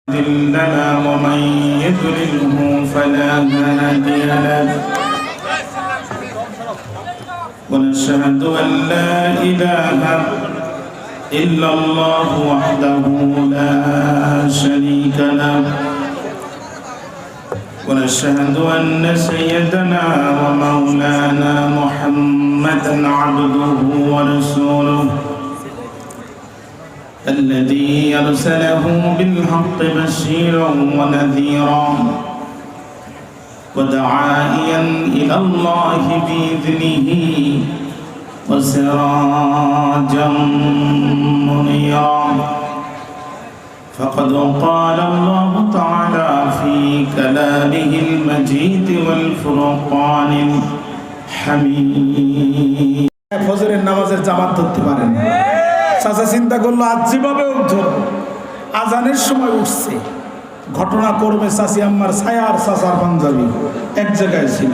مضل له ومن يضلله فلا هادي له ونشهد أن لا إله إلا الله وحده لا شريك له ونشهد أن سيدنا ومولانا محمدا عبده ورسوله الذي أرسله بالحق بشيرا ونذيرا وداعيا إلى الله بإذنه وسراجا منيرا فقد قال الله تعالى في كلامه المجيد والفرقان الحميد ফজরের নামাজের জামাত ধরতে পারেন না। চাচা চিন্তা করলো আজ যেভাবে ধরব, আজানের সময় উঠছে, ঘটনা করবে চাচি আম্মার ছায়া আর চাচার পাঞ্জাবি এক জায়গায় ছিল।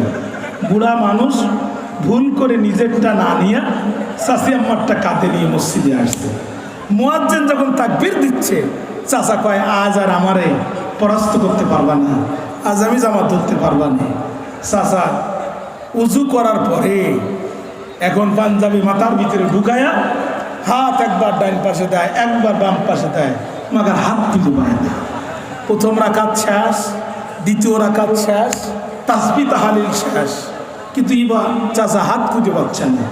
বুড়া মানুষ ভুল করে নিজেরটা না নিয়ে চাচি আম্মারটা কাঁধে নিয়ে মসজিদে আসছে। মুয়াজ্জিন যখন তাকবীর দিচ্ছে, চাচা কয় আজ আর আমারে পরাস্ত করতে পারবা না, আজ আমি জামাত ধরতে পারবা না। চাচা উজু করার পরে এখন পাঞ্জাবি মাথার ভিতরে ঢুকায়া হাত একবার ডাইন পাশে দেয়, একবার বাম পাশে দেয়, মাগার হাত তুলে বাড়ায় দেয়। প্রথম রাকাত শেষ, দ্বিতীয় রাকাত শেষ, তাসবিহ তাহলিল শেষ, কিন্তু এবার চাচা হাত খুঁজে পাচ্ছেন না।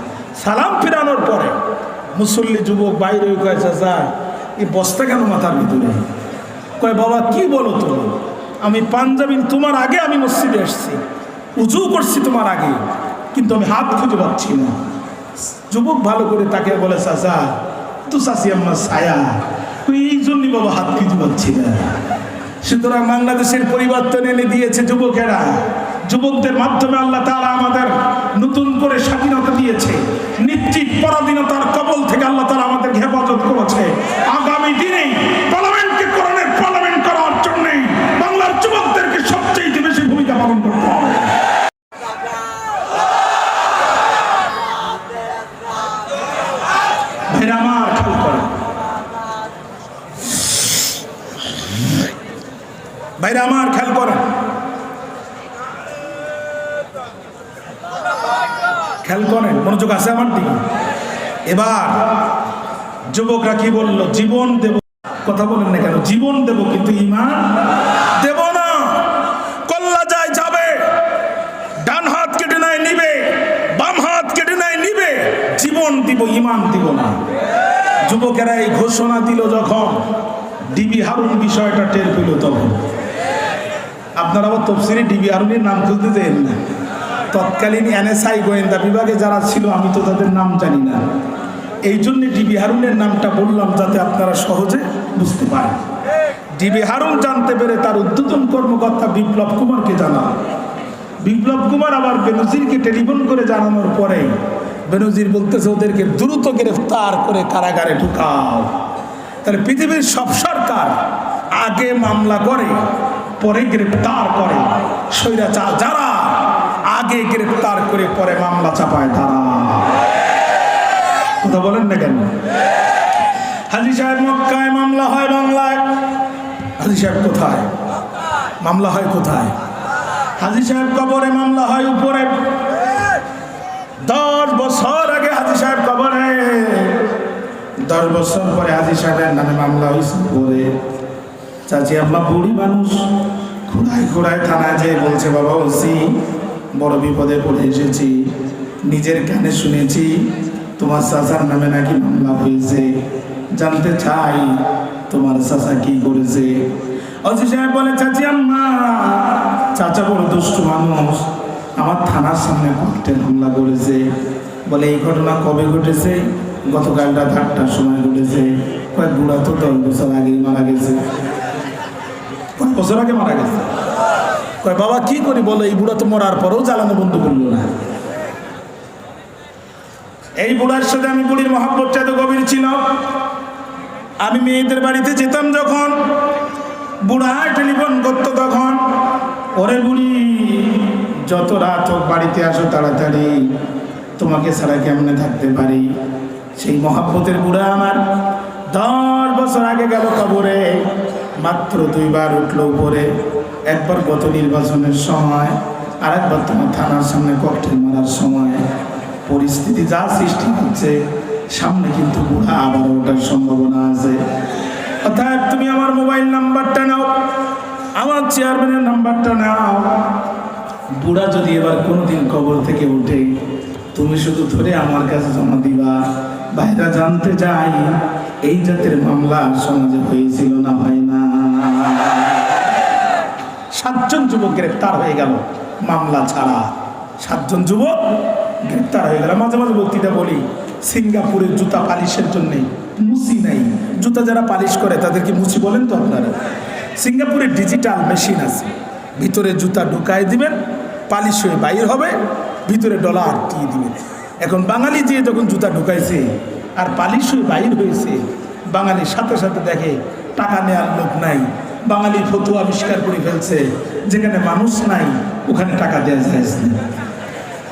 সালাম ফেরানোর পরে মুসল্লি যুবক বাইরে কয় চাচা এই বস্তা কেন মাথার ভিতরে? কয় বাবা কি বলো তো, আমি পাঞ্জাবি তোমার আগে আমি মসজিদে এসছি, উজু করছি তোমার আগে, কিন্তু আমি হাত খুঁজে পাচ্ছি না। যুবক ভালো করে তাকে বলে চাচা তো চাচি আম্মার ছায়া, এই জন্যই বাবা হাত খুঁজে পাচ্ছি না। সুতরাং বাংলাদেশের পরিবর্তন এনে দিয়েছে যুবকেরা। যুবকদের মাধ্যমে আল্লাহ তাআলা আমাদের নতুন করে স্বাধীনতা দিয়েছে। নিশ্চিত পরাধীনতার কবল থেকে আল্লাহ তাআলা আমাদের হেফাজত করেছে। আগামী দিনে পার্লামেন্টকে কোরআনের পার্লামেন্ট করার জন্য বাংলার যুবকদেরকে সবচেয়ে বেশি ভূমিকা পালন করতে হবে। ভাইরা আমার খেয়াল করেন, ভাইরা আমার খেয়াল করেন, খেয়াল করেন, মনোযোগ আছে আমার দিকে। এবার যুবকরা কি বললো? জীবন দেব। কথা বলেন না কেন? জীবন দেব কিন্তু ঈমান দেব না। কল্লা যায় যাবে, ডান হাত কেটে নেয় নিবে, বাম হাত কেটে নেয় নিবে, জীবন দিব ঈমান দিব না। যুবকেরা এই ঘোষণা দিল যখন, ডিবি হারুন বিষয়টা টের পেল তখন। আপনারা আবার তফসিরে ডিবি হারুনের নাম খুঁজতে দেন না। তৎকালীন এনএসআই গোয়েন্দা বিভাগে যারা ছিল আমি তো তাদের নাম জানি না, এই জন্য ডিবি হারুনের নামটা বললাম যাতে আপনারা সহজে বুঝতে পারেন। ডিবি হারুন জানতে পেরে তার ঊর্ধ্বতন কর্মকর্তা বিপ্লব কুমারকে জানান। বিপ্লব কুমার আবার বেনজিরকে টেলিফোন করে জানানোর পরে বেনজির বলতেছে ওদেরকে দ্রুত গ্রেফতার করে কারাগারে ঢুকাও। তাহলে পৃথিবীর সব সরকার আগে মামলা করে পরে গ্রেফতার করে, স্বৈরাচার যারা আগে গ্রেফতার করে পরে মামলা চাপায় তারা। কথা বলেন না কেন? হাজী সাহেব মক্কায়, মামলা হয় বাংলায়। হাজী সাহেব কোথায়? মামলা হয় কোথায়? হাজী সাহেব কবরে, মামলা হয় উপরে। 10 বছর আগে হাজী সাহেব কবরে, 10 বছর পরে হাজী সাহেবের নামে মামলা হয়েছে উপরে। চাচি আম্মা বুড়ি মানুষ, খোড়ায় খোড়ায় থানায় যেয়ে বলছে বাবা ওসি বড় বিপদে পড়ে এসেছি, নিজের কানে শুনেছি তোমার চাচার নামে নাকি মামলা হয়েছে, জানতে চাই তোমার চাচা কি করেছে। ওসি সাহেব বলে চাচি আম্মা, চাচা বড় দুষ্টু মানুষ, আমার থানার সামনে ককটেল হামলা করেছে। বলে এই ঘটনা কবে ঘটেছে? গতকাল রাত 8টার সময় ঘটেছে। কয়েক বুড়া তো 10 বছর আগেই মারা গেছে। কয়েক বছর আগে মারা গেছে। কয় বাবা কি করি বলো, এই বুড়া তো মরার পরেও জ্বালানো বন্ধ করলো না। এই বুড়ার সাথে আমি বুড়ির মহব্বতটা এত গভীর ছিল। আমি মেয়েদের বাড়িতে যেতাম যখন, বুড়া টেলিফোন করতো তখন, ওরে বুড়ি যত রাত হোক বাড়িতে আসো তাড়াতাড়ি, তোমাকে ছাড়া কেমনে থাকতে পারি। সেই মহব্বতের বুড়া আমার 10 বছর আগে গেল কবরে। মাত্র 2 বার উঠলো উপরে, একবার গত নির্বাচনের সময়, আর একবার তোমার থানার সামনে ককটেল মারার সময়। পরিস্থিতি যা সৃষ্টি হচ্ছে, সামনে কিন্তু বুড়া আবার ওঠার সম্ভাবনা আছে। অর্থাৎ তুমি আমার মোবাইল নাম্বারটা নাও, আমার চেয়ারম্যানের নাম্বারটা নাও। বুড়া যদি এবার কোনোদিন কবর থেকে উঠে, তুমি শুধু ধরে আমার কাছে জমা দিবা। বাইরা জানতে চাই এই জাতের মামলা সমাজে হয়েছিল না হয় না? 7 জন যুবক গ্রেপ্তার হয়ে গেল মামলা ছাড়া। 7 জন যুবক গ্রেপ্তার হয়ে গেল। মাঝে মাঝে বক্তৃতা বলি, সিঙ্গাপুরের জুতা পালিশের জন্য মুচি নাই। জুতা যারা পালিশ করে তাদেরকে মুচি বলেন তো আপনারা? সিঙ্গাপুরে ডিজিটাল মেশিন আছে, ভিতরে জুতা ঢুকায় দিবেন, পালিশ হয়ে বাইর হবে, ভিতরে ডলার দিয়ে দিবেন। এখন বাঙালি যে যখন জুতা ঢুকাইছে আর পালিশ হয়ে বাইর হয়েছে, বাঙালির সাথে সাথে দেখে টাকা নেওয়ার লোক নাই, বাঙালি ফতুয়া আবিষ্কার করে ফেলছে, যেখানে মানুষ নাই ওখানে টাকা দেওয়া যায় না।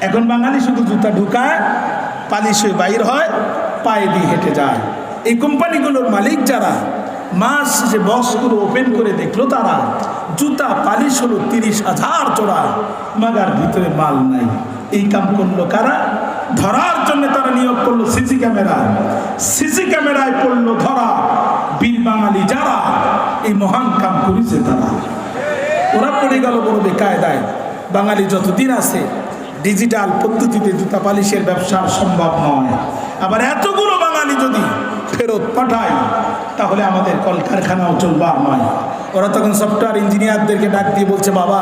এখন বাঙালি শুধু জুতা ঢুকায়, পালিশ হয়ে বাইর হয়, পায়ে দিয়ে হেঁটে যায়। এই কোম্পানিগুলোর মালিক যারা, মাস যে বক্সগুলো ওপেন করে দেখলো, তারা জুতা পালিশ হলো 30,000 জোড়া, মাগার ভিতরে মাল নাই। এই কাম করলো কারা? ধরার জন্য তারা নিয়োগ করলো সিসি ক্যামেরা। সিসি ক্যামেরায় পড়লো ধরা বীর বাঙালি যারা এই মহান কাম করেছে, তারা ওরা পড়ে গেল বড় বেকায়দায়। বাঙালি যতদিন আছে ডিজিটাল পদ্ধতিতে জুতা পালিশের ব্যবসা সম্ভব নয়। আবার এতগুলো বাঙালি যদি ফেরত পাঠায়, তাহলে আমাদের কলকারখানাও চলবার নয়। ওরা তখন সফটওয়্যার ইঞ্জিনিয়ারদেরকে ডাক দিয়ে বলছে, বাবা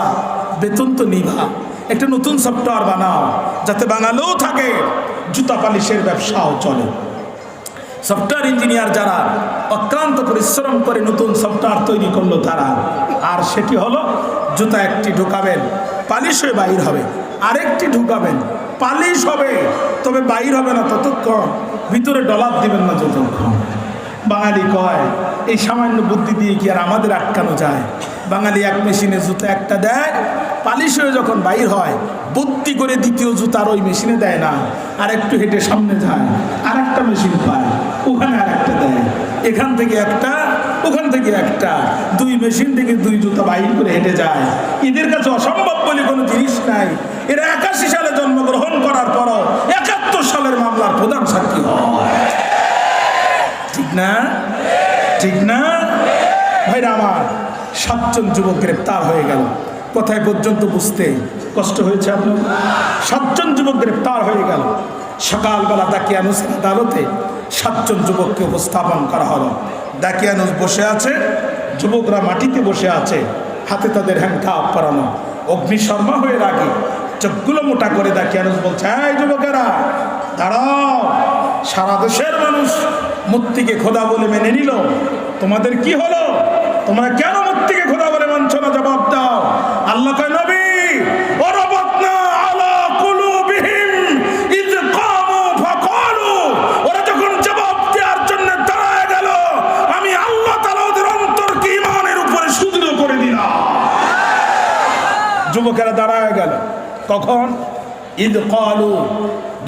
বেতন তো নিভা, একটা নতুন সফটওয়্যার বানাও যাতে বাঙালিও থাকে, জুতা পালিশের ব্যবসাও চলে। সফটওয়্যার ইঞ্জিনিয়ার যারা অক্লান্ত পরিশ্রম করে নতুন সফটওয়্যার তৈরি করলো তারা, আর সেটি হলো জুতা একটি ঢুকাবেন, পালিশ হয়ে বাইর হবে, আরেকটি ঢুকাবেন, পালিশ হবে তবে বাইর হবে না ততক্ষণ, ভিতরে ডলার দিবেন না যতক্ষণ। বাঙালি কয় এই সামান্য বুদ্ধি দিয়ে কি আর আমাদের আটকানো যায়? বাঙালি এক মেশিনে জুতা একটা দেয়, পালিশ হয়ে যখন বাইর হয় বুদ্ধি করে দ্বিতীয় জুতার ওই মেশিনে দেয় না, আর একটু হেঁটে সামনে যায়, আর একটা মেশিন পায়, ওখানে আর একটা দেয়, এখান থেকে একটা, ওখান থেকে একটা, 2 মেশিন থেকে 2 জুতা বাইর করে হেঁটে যায়। এদের কাছে অসম্ভব বলে কোনো জিনিস নাই। এরা 81 সালে জন্মগ্রহণ করার পরও 71 সালের মামলার প্রধান সাক্ষী হয়। ঠিক না? ঠিক না ভাইরা আমার? 7 জন যুবক গ্রেপ্তার হয়ে গেল। কোথায় পর্যন্ত বুঝতে কষ্ট হয়েছে আপনার? 7 জন যুবক গ্রেপ্তার হয়ে গেল। সকালবেলা দাকিয়ানুস আদালতে 7 জন যুবককে উপস্থাপন করা হলো। দাকিয়ানুস বসে আছে, যুবকরা মাটিতে বসে আছে, হাতে তাদের হ্যান্ডকাপ পরানো, অগ্নিশর্মা হয়ে রাগে, চোখগুলো মোটা করে দাকিয়ানুস বলছে, এই যুবকেরা দাঁড়াও, সারা দেশের মানুষ মূর্তিকে খোদা বলে মেনে নিল, তোমাদের কি হলো? তোমরা কেন মূর্তিকে খোদা বলে মানছ না? জবাব দাও। আল্লাহ কয়, নবী ওরাবাতনা আলা কুলুবিহিম ইয কামু ফাকালু, ওরা যখন জবাব দেওয়ার জন্য দাঁড়ায় গেল, আমি আল্লাহ তাআলা ওদের অন্তরকে ঈমানের উপরে সুদৃঢ় করে দিলাম। যুবকেরা দাঁড়ায় গেল। কখন? ইয কালু,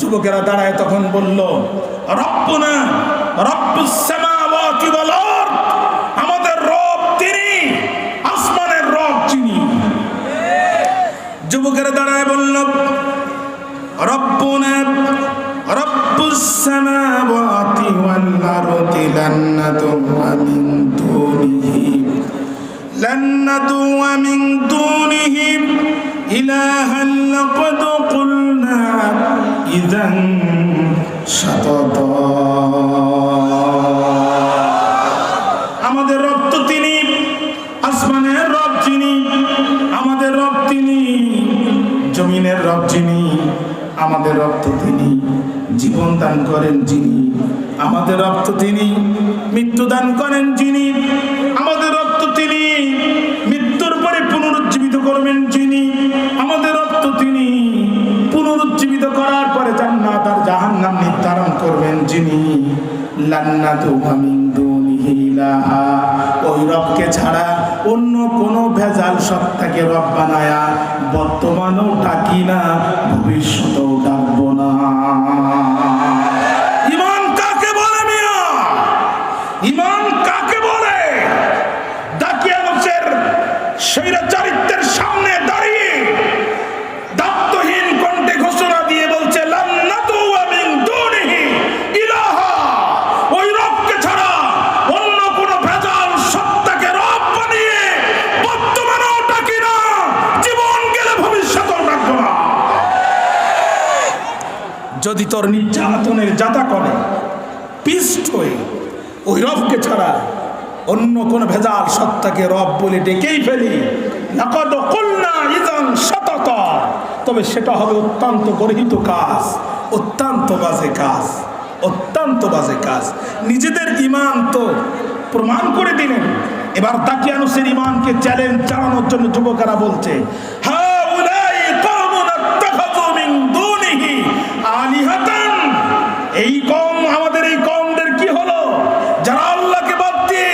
যুবকেরা দাঁড়ায় তখন বলল, রব্বুনা রব্বুস সামাওয়াতি ওয়াল আরদ, আমাদের রব তিনি, আসমানের রব যিনি। যুবকেরা দাঁড়ায় বলল, রব্বুনা রব্বুস সামাওয়াতি ওয়াল আরদি লান নাদউয়া মিন দুনিহি ইলাহান লাকাদ কুলনা ইযান শাতাতা। আমাদের রব তো তিনি, আসমানের রব যিনি, আমাদের রব তিনি, জমিনের রব যিনি, আমাদের রব তো তিনি, জীবন দান করেন যিনি, আমাদের রব তো তিনি, মৃত্যু দান করেন যিনি, আমাদের রব তো তিনি, মৃত্যুর পরে পুনরুজ্জীবিত করবেন যিনি, আমাদের রব তো তিনি, পুনরুজ্জীবিত করার পরে জান্নাত আর জাহান্নাম নির্ধারণ করবেন যিনি। লান্নাতু মিন দুনিহি ইলাহা, ওই রবকে ছাড়া অন্য কোনো ভেজাল সত্তাকে রব বানায়া বর্তমানেও ডাকি না, ভবিষ্যতেও ডাকবো না। ঈমান কাকে বলে মিয়া? ঈমান কাকে বলে? স্বৈরাচারিত্বের সামনে দাঁড়িয়ে দায়িত্বহীন কণ্ঠে ঘোষণা দিয়ে বলছে লান নাদউয়া মিন দুনিহি ইলাহা, ওই রবকে ছাড়া অন্য কোন ভেজাল সত্তাকে রব বানিয়ে বর্তমানেও ডাকি না, জীবন গেলে ভবিষ্যতেও ডাকবো না। যদি তোর নির্যাতনের যাতা করে পিষ্ট হয়ে ওই রবকে ছাড়া অন্য কোন ভেজাল সত্তাকে রব বলে ডেকেই ফেলি, লাকাদ কুলনা ইযান শাতাতা, তবে সেটা হবে অত্যন্ত গর্হিত কাজ, অত্যন্ত বাজে কাজ, অত্যন্ত বাজে কাজ। নিজেদের ঈমান তো প্রমাণ করে দিলেন, এবার দাকিয়ানুসের ঈমানকে চ্যালেঞ্জ চালানোর জন্য যুবকেরা বলছে হাউলাই কওমুন আত্তাখাযু মিন দুনিহি আলিহাতান, এই কওম, আমাদের এই কওমদের কি হলো যারা আল্লাহকে বাদ দিয়ে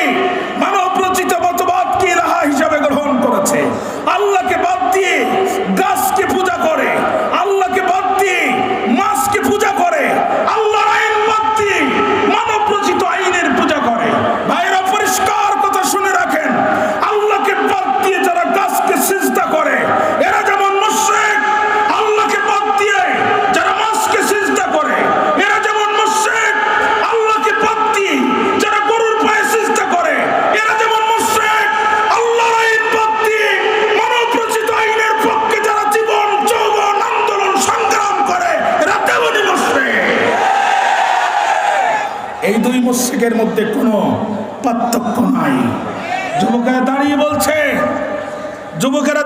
মানব রচিত মতবাদকে ইলাহা হিসাবে গ্রহণ করেছে, আল্লাহকে বাদ দিয়ে গাছকে পূজা করে, আল্লাহকে বাদ দিয়ে মাছকে পূজা করে, আল্লাহর আইন বাদ দিয়ে মানব রচিত আইনের পূজা করে। ভাইরা পরিষ্কার কথা শুনে রাখেন, আল্লাহকে বাদ দিয়ে যারা গাছকে সিজদা করে এরা যেমন মুশরিক, আল্লাহকে বাদ দিয়ে যারা মাছকে সিজদা করে এরা যেমন মুশরিক, আল্লাহকে বাদ দিয়ে যারা গরুর পায়ে সিজদা করে এরা যেমন মুশরিক, আল্লাহর আইন বাদ দিয়ে মানব রচিত আইনের পক্ষে যারা জীবন যৌবন আন্দোলন সংগ্রাম করে এরা তেমনই মুশরিক। এই দুই মুশরিকের মধ্যে কোনো পার্থক্য নাই। যুবকেরা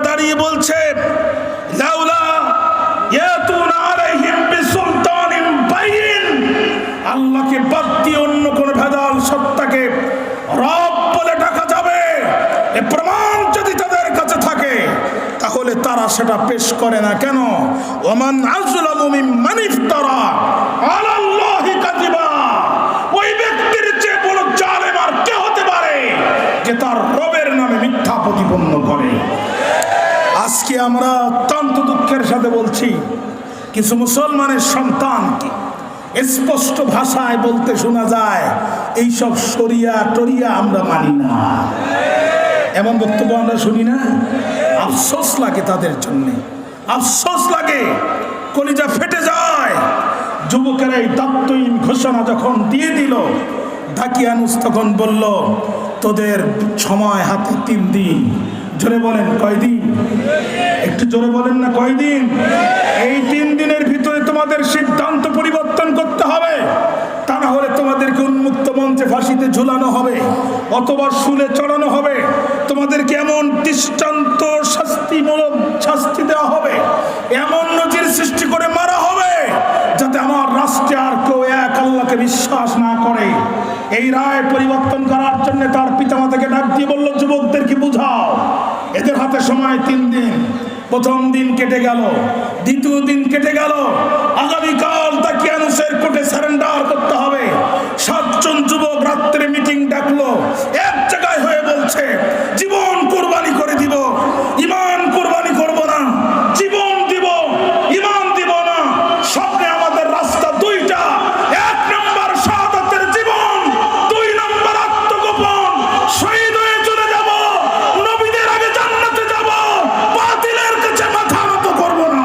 দাঁড়িয়ে বলছে লাউলা ইয়াতুনা আলাইহিম বিসুলতানিন বাইয়িন, আল্লাহকে বাদ দিয়ে অন্য কোন ভেজাল সত্তাকে রব বলে ডাকা যাবে, এ প্রমাণ যদি তাদের কাছে থাকে তাহলে তারা সেটা পেশ করে না কেন? ওমান আযলামু মিম্মান ইফতারা আলাল্লাহি কাযিবা, ওই ব্যক্তির চেয়ে বড় জালেম আর কে হতে পারে যে তার রবের নামে মিথ্যা প্রতিপন্ন করে। আজকে আমরা অত্যন্ত দুঃখের সাথে বলছি, কিছু মুসলমানের সন্তানকে স্পষ্ট ভাষায় বলতে শোনা যায় এইসব শরিয়া টরিয়া আমরা মানি না, এমন বক্তব্য আমরা শুনি না। আফসোস লাগে তাদের জন্য, আফসোস লাগে, কলিজা ফেটে যায়। যুবকেরা এই দায়িত্বহীন ঘোষণা যখন দিয়ে দিল, দাকিয়ানুস তখন বলল তোদের সময় হাতে 3 দিন। জোরে বলেন কয়দিন? একটু জোরে বলেন না কয়দিন? এই 3 দিনের ভিতরে তোমাদের সিদ্ধান্ত পরিবর্তন করতে হবে, তা না হলে তোমাদেরকে উন্মুক্ত মঞ্চে ফাঁসিতে ঝুলানো হবে অথবা শুলে চড়ানো হবে, তোমাদেরকে এমন দৃষ্টান্ত শাস্তিমূলক শাস্তি দেওয়া হবে, এমন নজির সৃষ্টি করে মারা হবে যাতে আমার রাষ্ট্রে আর কেউ এক আল্লাহকে বিশ্বাস না করে। এই রায় পরিবর্তন করার জন্য তার পিতামাতাকে ডাক দিয়ে বলল যুবকদেরকে বুঝাও, এদের হাতে সময় 3 দিন। প্রথম দিন কেটে গেল, দ্বিতীয় দিন কেটে গেল, আগামীকাল দাকিয়ানুসের কোর্টে সারেন্ডার করতে হবে। 7 জন যুবক রাত্রে মিটিং ডাকলো, এক জায়গায় হয়ে বলছে জীবন কোরবানি করে দিব, ঈমান কোরবানি করব না, জীবন দিব, ঈমান দিব না। সামনে আমাদের রাস্তা 2টা, 1 নম্বর শাহাদাতের জীবন, 2 নম্বর আত্মগোপন, শহীদ হয়ে চলে যাব, নবীদের আগে জান্নাতে যাব, বাতিলের কাছে মাথা নত করব না।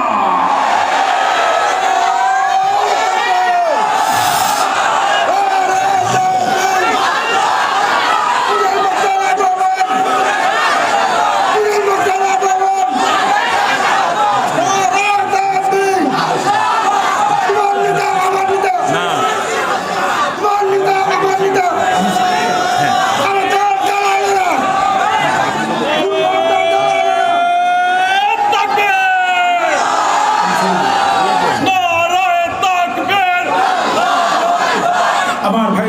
আমার ভাই,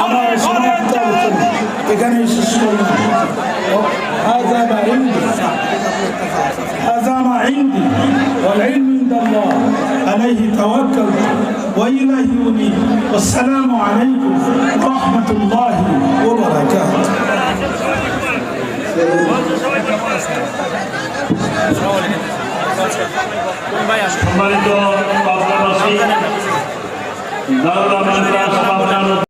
আমার সমাপ্ত আলোচনা এখানেই শেষ করলাম। هذا ما عندي والعلم عند الله عليه توكلت وإليه أنيب والسلام عليكم ورحمة الله وبركاته. সম্মানিত